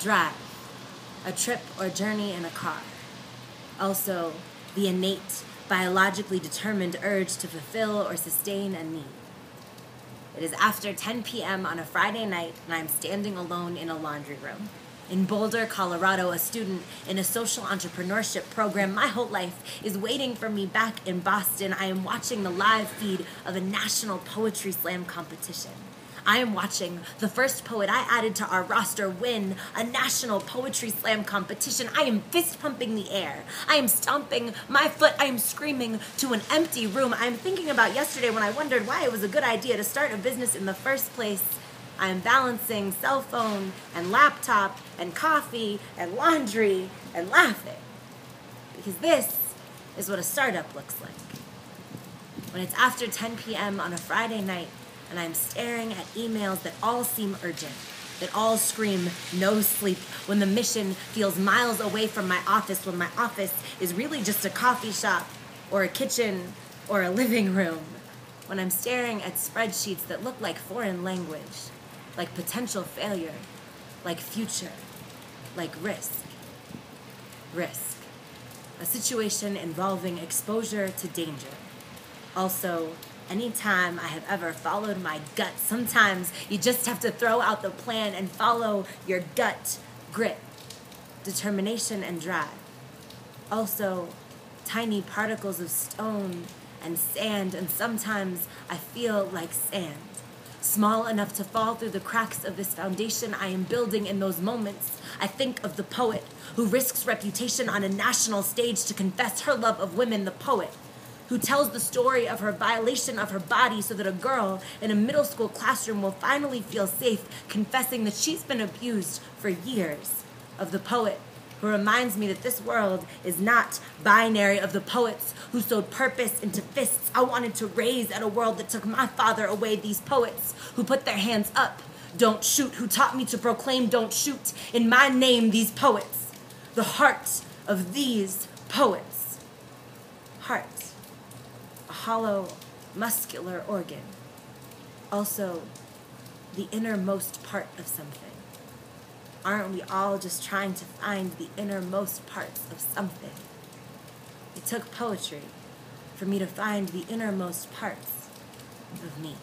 drive, a trip or journey in a car. Also, the innate, biologically determined urge to fulfill or sustain a need. It is after 10 p.m. on a Friday night, and I am standing alone in a laundry room. In Boulder, Colorado, a student in a social entrepreneurship program my whole life is waiting for me back in Boston. I am watching the live feed of a national poetry slam competition. I am watching the first poet I added to our roster win a national poetry slam competition. I am fist pumping the air. I am stomping my foot. I am screaming to an empty room. I am thinking about yesterday when I wondered why it was a good idea to start a business in the first place. I am balancing cell phone and laptop and coffee and laundry and laughing. Because this is what a startup looks like. When it's after 10 p.m. on a Friday night, and I'm staring at emails that all seem urgent, that all scream no sleep, when the mission feels miles away from my office, when my office is really just a coffee shop or a kitchen or a living room, when I'm staring at spreadsheets that look like foreign language, like potential failure, like future, like risk. Risk. A situation involving exposure to danger. Also, anytime I have ever followed my gut, sometimes you just have to throw out the plan and follow your gut. Grit, determination, and drive. Also, tiny particles of stone and sand, and sometimes I feel like sand. Small enough to fall through the cracks of this foundation I am building. In those moments, I think of the poet who risks reputation on a national stage to confess her love of women, the poet who tells the story of her violation of her body so that a girl in a middle school classroom will finally feel safe confessing that she's been abused for years, of the poet who reminds me that this world is not binary, of the poets who sewed purpose into fists I wanted to raise at a world that took my father away, these poets who put their hands up, don't shoot, who taught me to proclaim don't shoot in my name, these poets, the heart of these poets. Heart. A hollow, muscular organ. Also, the innermost part of something. Aren't we all just trying to find the innermost parts of something? It took poetry for me to find the innermost parts of me.